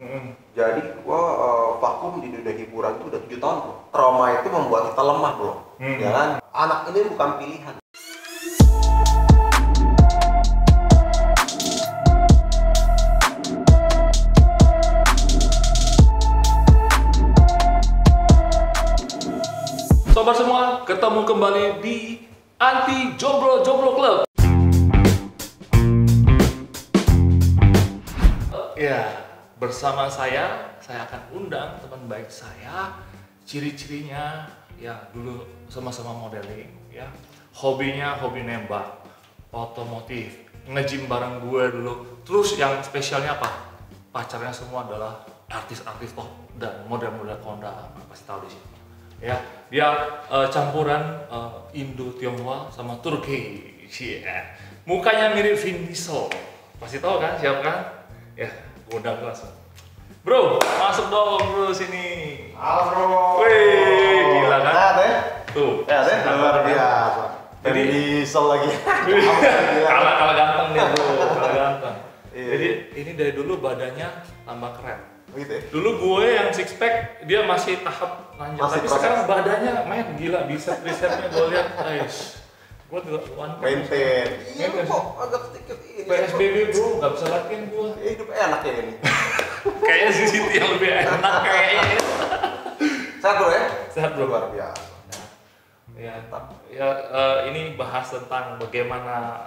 Jadi gua vakum di dunia hiburan itu udah 7 tahun bro. Trauma itu membuat kita lemah bro. Ya kan? Anak ini bukan pilihan. Sobat semua, ketemu kembali di Anti Jomblo Jomblo Club. Ya, bersama saya akan undang teman baik saya. Ciri-cirinya, ya dulu sama-sama modeling, ya. Hobinya hobi nembak, otomotif, nge-gym bareng gue dulu. Terus yang spesialnya apa? Pacarnya semua adalah artis-artis top dan model-model Honda, pasti tahu di sini. Ya, dia campuran Indo Tionghoa sama Turki. Yeah. Mukanya mirip Vin Diesel. Pasti tahu kan siapa kan? Ya, undang langsung. Bro, masuk dong bro sini. Halo bro. Wih, gila kan? Nah, deh. Tuh. Ya deh, luar biasa. Jadi diesel lagi. Kalah ganteng nih bro, kalah ganteng. Iya. Jadi ini dari dulu badannya tambah keren. Gitu ya? Dulu gue yang six pack dia masih tahap lanjut, Masih tapi proses. sekarang badannya main gila, bicepnya gue lihat, guys. Gue juga one pack. Maintain. Iya Maintain. kok agak sedikit ini. PSBB bro, nggak bisa latihan gue. Hidup enak ya ini. Kayaknya si Siti yang lebih enak kayaknya. Sehat bro ya? Sehat bro. Luar biasa. Ya, ini bahas tentang bagaimana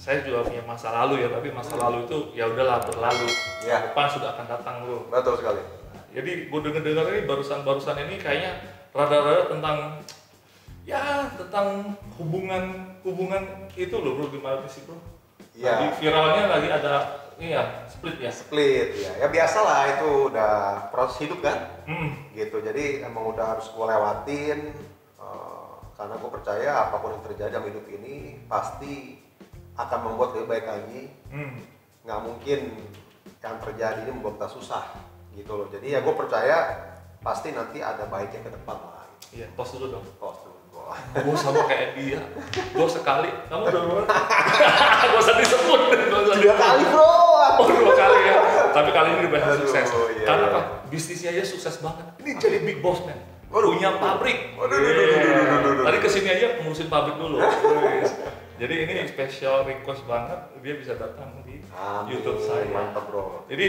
saya juga punya masa lalu ya, tapi masa lalu itu ya udahlah berlalu. Iya. Depan sudah akan datang bro. Betul sekali. Jadi gue dengar ini barusan ini kayaknya rada-rada tentang tentang hubungan itu loh bro, gimana sih bro? Iya. Lagi viralnya lagi ada split ya. Split ya. Ya biasalah itu udah proses hidup kan? Gitu. Jadi emang udah harus gue lewatin karena gue percaya apapun yang terjadi dalam hidup ini pasti akan membuat lebih baik lagi. Nggak mungkin yang terjadi ini membuat kita susah gitu loh. Jadi ya gue percaya pasti nanti ada baiknya ke depan lah. Iya, tos dulu dong. Tos dulu. Gue sama kayak dia. Gue sekali. Kamu udah berapa? Gak usah disebut. Dua kali bro. Oh 2 kali ya. Tapi kali ini berhasil Aduh, sukses. iya, Karena iya. apa? Bisnisnya aja sukses banget. Ini jadi big boss man. Waduh. Punya pabrik. Waduh. Tadi kesini aja ngurusin pabrik dulu. Wes. Jadi ini special request banget. Dia bisa datang di Amin. YouTube saya. Mantap bro. Jadi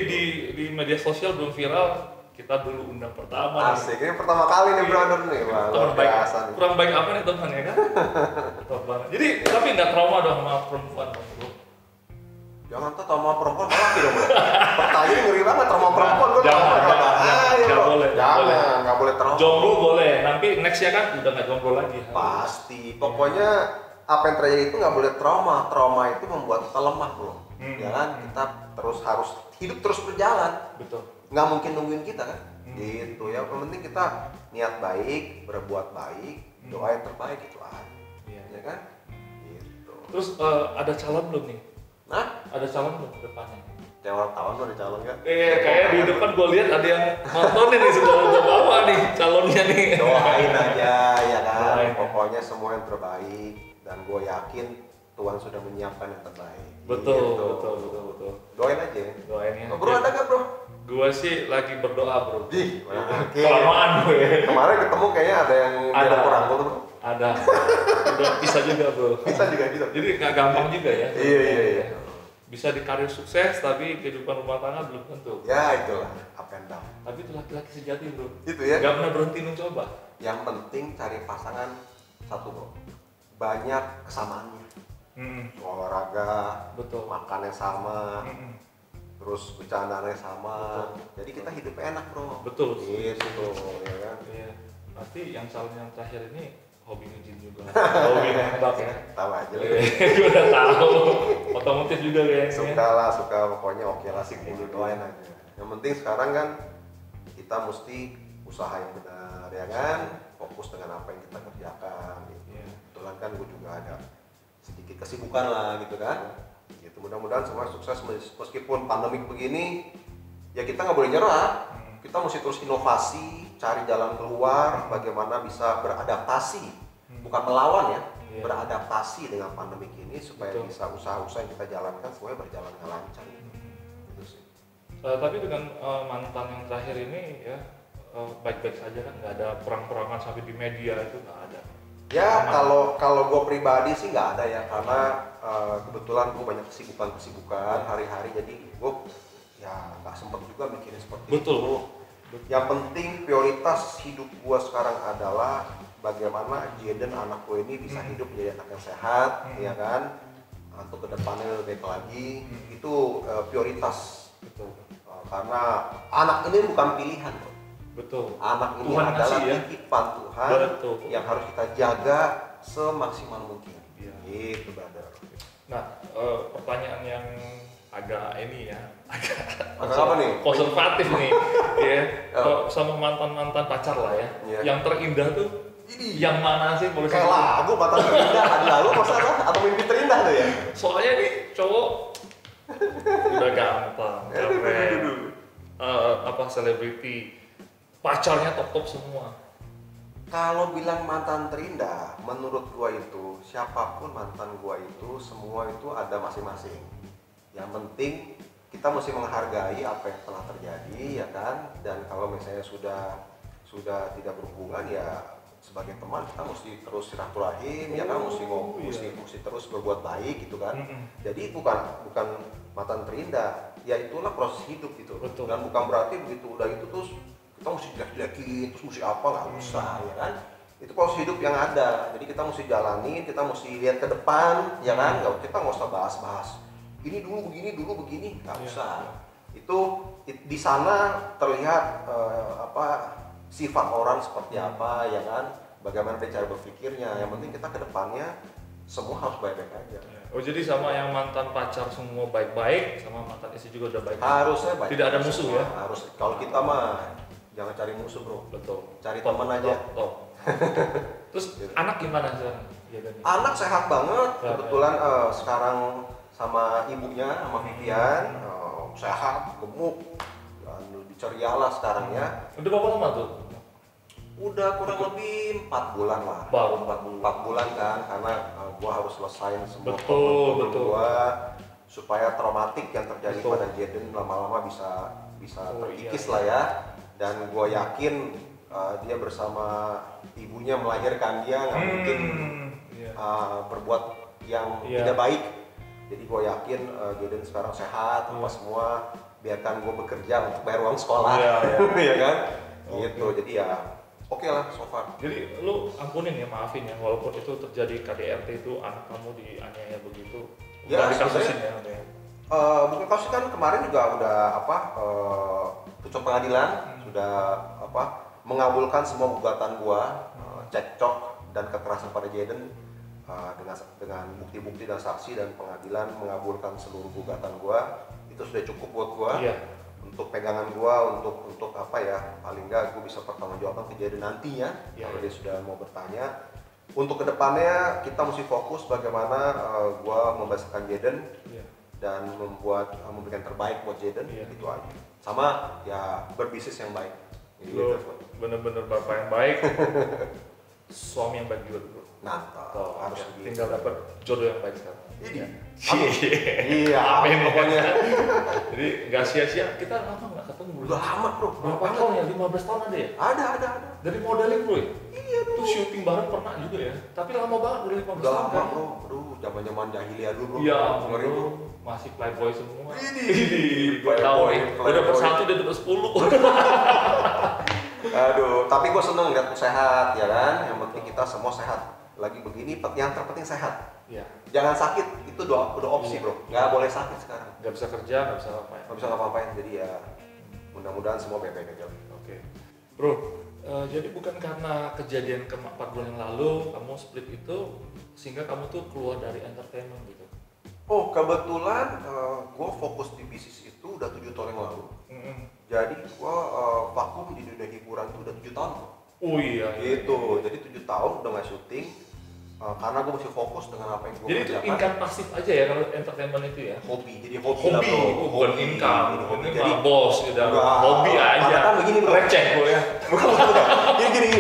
di media sosial belum viral. Kita dulu undang pertama. Asik. Ini pertama kali nih brother nih. Wah, luar Teman baik. biasa nih. Kurang baik apa nih teman ya kan? Top banget. Jadi tapi nggak trauma dong sama perempuan bro. Jangan tuh trauma perempuan lagi dong bro. Pertanyaan ngeri banget trauma perempuan gue trauma. Nggak boleh. Jangan, nggak boleh trauma. Jomblo boleh, nanti next ya kan udah nggak jomblo lagi. Pasti. Pokoknya apa yang terjadi itu nggak boleh trauma. Trauma itu membuat kita lemah bro. Ya kan? Kita terus harus hidup terus berjalan. Betul. Nggak mungkin nungguin kita kan? Gitu ya. Yang penting kita niat baik, berbuat baik, doa yang terbaik itu aja. Iya. Ya kan? Gitu. Terus ada calon belum nih? Nah, Ada calon belum ke depannya? jawab tahun lo ada calon kan? Kayak di depan gue lihat ada yang nontonin nih sudah bawa nih calonnya nih. Doain aja ya kan. Doain. Pokoknya semua yang terbaik dan gue yakin Tuhan sudah menyiapkan yang terbaik. Betul, Gitu. betul. Doain aja. Doain ya. Oh, bro ada nggak bro? Gue sih lagi berdoa bro. Di. Oke. Kelamaan gue. Kemarin ketemu kayaknya ada yang Ada. bilang kurang tuh bro. Ada. Udah bisa juga bro. Bisa juga bisa. Jadi nggak gampang juga ya. Iya. Bisa di karir sukses tapi kehidupan rumah tangga belum tentu. Ya itulah up and down. Tapi itu laki-laki sejati bro. Itu ya. Gak pernah berhenti mencoba. Yang penting cari pasangan satu bro. Banyak kesamaannya. Olahraga, Betul. makannya sama, terus bercandanya sama. Betul. Jadi kita hidup enak bro. Betul. Gitu ya kan. Iya. Berarti yang calon yang terakhir ini hobi nge-gym juga. Hobi nembak ya. Tahu aja lah. Gue udah tahu. Otomotif juga kayaknya. Suka lah, suka pokoknya oke lah sih ini doain aja. Yang penting sekarang kan kita mesti usaha yang benar ya kan, fokus dengan apa yang kita kerjakan. Gitu. Iya. Kebetulan kan gue juga ada sedikit kesibukan lah gitu kan. Gitu mudah-mudahan semua sukses meskipun pandemik begini ya kita nggak boleh nyerah. Kita mesti terus inovasi, cari jalan keluar, bagaimana bisa beradaptasi, bukan melawan ya, Iya. beradaptasi dengan pandemik ini supaya Betul. bisa usaha-usaha yang kita jalankan semuanya berjalan dengan lancar. Itu sih. Tapi dengan mantan yang terakhir ini ya baik-baik saja kan, nggak ada perang-perangan sampai di media, itu nggak ada. Ya kalau gue pribadi sih nggak ada ya, karena kebetulan gue banyak kesibukan hari-hari, jadi gue ya nggak sempet juga mikirin seperti Betul. itu. Yang penting prioritas hidup gue sekarang adalah bagaimana Jaden anak gue ini bisa hidup menjadi anak yang sehat, ya kan, untuk kedepannya lebih baik lagi. Itu prioritas gitu. Karena anak ini bukan pilihan, bro. Betul. Anak ini Tuhan adalah ngasih, ya? titipan Tuhan. Betul. Yang harus kita jaga semaksimal mungkin. Iya. Gitu, brother. Nah, pertanyaan yang agak ini ya, agak apa nih? Konservatif nih, ya. Sama mantan pacar lah ya. Yeah. Yang terindah tuh yang mana sih? Boleh kayak lagu mantan terindah hari lalu masalah atau mimpi terindah tuh ya? Soalnya nih cowok udah gampang, keren, selebriti, pacarnya top semua. Kalau bilang mantan terindah, menurut gua itu siapapun mantan gua itu semua itu ada masing-masing. Yang penting kita mesti menghargai apa yang telah terjadi, ya kan. Dan kalau misalnya sudah tidak berhubungan, ya sebagai teman kita mesti terus silaturahim, ya kan, mesti terus berbuat baik gitu kan. Jadi bukan mantan terindah, ya itulah proses hidup gitu. Betul. Dan bukan berarti begitu udah itu terus kita mesti jelek-jelekin, terus mesti apa, nggak usah, ya kan. Itu proses hidup yang ada, jadi kita mesti jalanin, kita mesti lihat ke depan, ya kan. Kita nggak usah bahas-bahas ini dulu begini, nggak usah. Itu di sana terlihat sifat orang seperti apa, ya kan, bagaimana dia cara berpikirnya. Yang penting kita ke depannya semua harus baik-baik aja. Oh, jadi sama yang mantan pacar semua baik-baik, sama mantan istri juga udah baik. Harusnya baik. Tidak ada musuh ya? Harus. Kalau kita mah jangan cari musuh, bro. Betul. Cari teman aja. Terus anak gimana sekarang? Anak sehat banget. Kebetulan sekarang sama ibunya, sama Vivian, sehat, gemuk, dan lebih ceria lah sekarang ya. Udah berapa lama tuh? Udah kurang lebih 4 bulan lah. Baru 4 bulan kan, karena gua harus selesain semua betul. gua supaya traumatik yang terjadi pada Jaden lama-lama bisa terkikis lah ya. Dan gua yakin dia bersama ibunya melahirkan dia nggak mungkin berbuat yang tidak baik. Jadi gue yakin Jaden sekarang sehat, apa semua, biarkan gue bekerja untuk bayar uang sekolah, ya kan? Gitu. Jadi ya oke lah so far. Jadi lu ampunin ya, maafin ya, walaupun itu terjadi KDRT itu anak kamu dianiaya begitu. Ya, dikasusin ya. Bukan kasus kan, kemarin juga udah putusan pengadilan sudah mengabulkan semua gugatan gua, cekcok dan kekerasan pada Jaden. Dengan bukti-bukti dan saksi, dan pengadilan mengabulkan seluruh gugatan gua. Itu sudah cukup buat gua. Untuk pegangan gua, untuk paling nggak gua bisa pertanggungjawaban kejadian nantinya kalau dia sudah mau bertanya. Untuk kedepannya kita mesti fokus bagaimana gua membesarkan Jaden dan memberikan terbaik buat Jaden, itu aja. Sama ya berbisnis yang baik. Lo bener-bener bapak yang baik, suami yang baik juga dulu. Harus tinggal dapat jodoh yang baik sekarang. Iya, amin pokoknya. Jadi nggak sia-sia, kita lama nggak ketemu. Udah lama, bro. Berapa tahun ya? 15 tahun ada ya? Ada. Dari modeling, bro. Iya, bro. Tuh syuting bareng pernah juga ya. Tapi lama banget, udah 15 tahun. Udah lama, bro. Aduh, zaman-zaman jahiliyah dulu, bro. Iya, bro. Masih playboy semua. Playboy. Udah dapat 1, dia dapat 10. Aduh, tapi gue seneng lihat sehat, ya kan. Yang penting kita semua sehat. Lagi begini, yang terpenting sehat. Iya. Jangan sakit, itu udah opsi, bro. Nggak boleh sakit sekarang. Nggak bisa kerja, nggak bisa ngapain. Nggak bisa ngapa-ngapain, jadi ya mudah-mudahan semua baik-baik aja. Oke. Bro, jadi bukan karena kejadian 4 bulan yang lalu kamu split itu sehingga kamu tuh keluar dari entertainment gitu? Oh, kebetulan gue fokus di bisnis itu udah 7 tahun yang lalu. Jadi gue vakum di dunia hiburan itu udah 7 tahun. Oh iya. Gitu, jadi 7 tahun udah nggak syuting. Karena gue masih fokus dengan apa yang gue kerjakan. Jadi itu income pasif aja ya kalau entertainment itu ya? Hobi, jadi hobi lah, bro. Bukan income. Hobi. Ini Jadi bos, udah hobi aja. Karena kan begini, bro. Receh, bro ya. Jadi gini,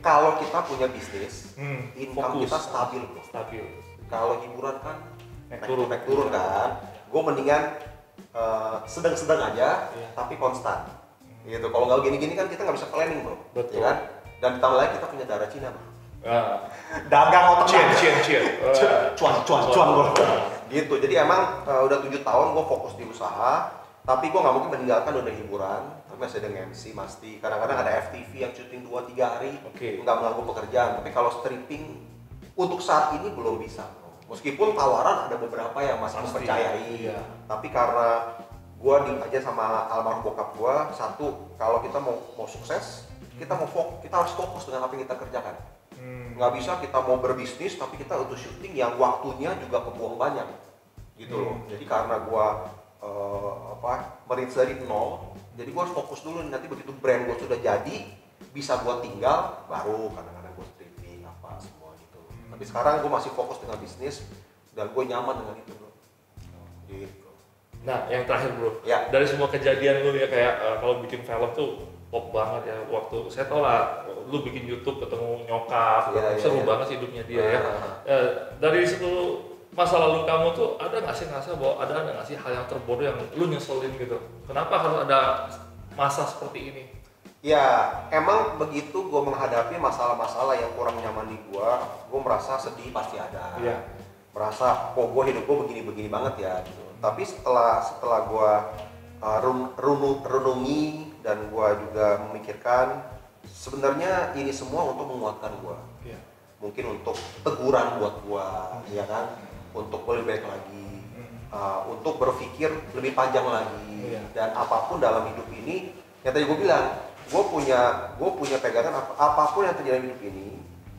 kalau kita punya bisnis, income fokus. kita stabil, bro. Stabil. Kalau hiburan kan naik turun kan. Gue mendingan sedang-sedang aja, tapi konstan. Gitu. Kalau nggak gini-gini kan kita nggak bisa planning, bro. Betul. Ya kan? Dan ditambah lagi kita punya darah Cina, bro. Dagang otak. Cien. Cuan, bro. Gitu. Jadi emang udah 7 tahun gue fokus di usaha, tapi gue nggak mungkin meninggalkan dunia hiburan. Tapi masih ada MC, pasti. Kadang-kadang ada FTV yang syuting 2-3 hari, nggak mengganggu pekerjaan. Tapi kalau stripping untuk saat ini belum bisa, bro. Meskipun tawaran ada beberapa yang masih mempercayai, tapi karena gue aja sama almarhum bokap gue, satu, kalau kita mau sukses, kita harus fokus dengan apa yang kita kerjakan. Nggak bisa kita mau berbisnis tapi kita untuk syuting yang waktunya juga kebuang banyak, gitu loh. Jadi karena gue merintis dari nol, jadi gue harus fokus dulu. Nanti begitu brand gue sudah jadi, bisa gue tinggal, baru kadang-kadang gue stripping apa semua gitu. Tapi sekarang gue masih fokus dengan bisnis dan gue nyaman dengan itu, bro. Gitu. Nah, yang terakhir, bro, Ya. dari semua kejadian lu ya, kayak kalau bikin film tuh pop banget ya. Waktu saya tau lah, lu bikin YouTube ketemu nyokap, seru banget sih hidupnya dia ya. Dari situ masa lalu kamu tuh ada nggak sih ngerasa bahwa ada nggak sih hal yang terbodoh yang lu nyeselin gitu? Kenapa harus ada masa seperti ini? Ya, emang begitu gue menghadapi masalah-masalah yang kurang nyaman di gue merasa sedih pasti ada. Iya. Merasa, kok gue hidup gue begini-begini banget ya gitu. Tapi setelah gue renungi dan gue juga memikirkan, sebenarnya ini semua untuk menguatkan gue. Iya. Mungkin untuk teguran buat gue, ya kan? Untuk lebih baik lagi, untuk berpikir lebih panjang lagi. Iya. Dan apapun dalam hidup ini, yang tadi gue bilang, gue punya pegangan apapun yang terjadi di hidup ini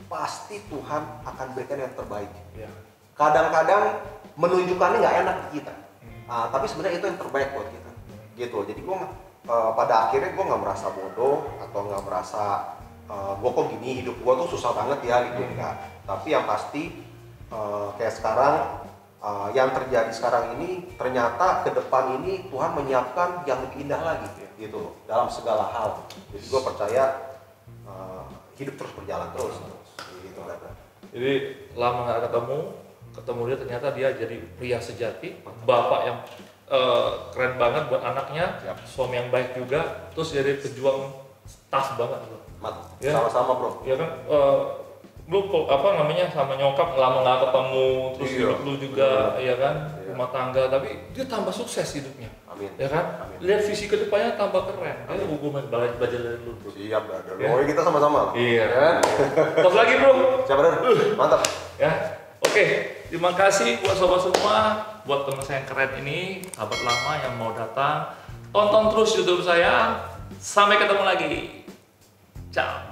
pasti Tuhan akan berikan yang terbaik. Iya. Kadang-kadang menunjukkannya nggak enak di kita, tapi sebenarnya itu yang terbaik buat kita. Gitu. Jadi gue pada akhirnya gue nggak merasa bodoh atau nggak merasa gue kok gini, hidup gue tuh susah banget ya gitu, enggak. Tapi yang pasti kayak sekarang yang terjadi sekarang ini, ternyata ke depan ini Tuhan menyiapkan yang lebih indah lagi gitu dalam segala hal. Jadi gue percaya hidup terus berjalan terus gitu. Jadi lama nggak ketemu dia, ternyata dia jadi pria sejati, bapak yang keren banget buat anaknya, suami yang baik juga, terus jadi pejuang tough banget loh. Ya? Sama-sama, bro. Ya kan, lu sama nyokap lama nggak ketemu, terus hidup lu juga, ya kan, rumah tangga, tapi dia tambah sukses hidupnya. Amin. Ya kan, Amin. Lihat visi kedepannya tambah keren. Kayak hubungan belajar dari lu, bro. Siap, brother. Oh, kita sama-sama. Iya. Kan? Terus lagi, bro. Siap, brother. Mantap. Ya, oke. Terima kasih buat sobat semua, buat teman saya yang keren ini, sahabat lama yang mau datang. Tonton terus YouTube saya. Sampai ketemu lagi. Ciao.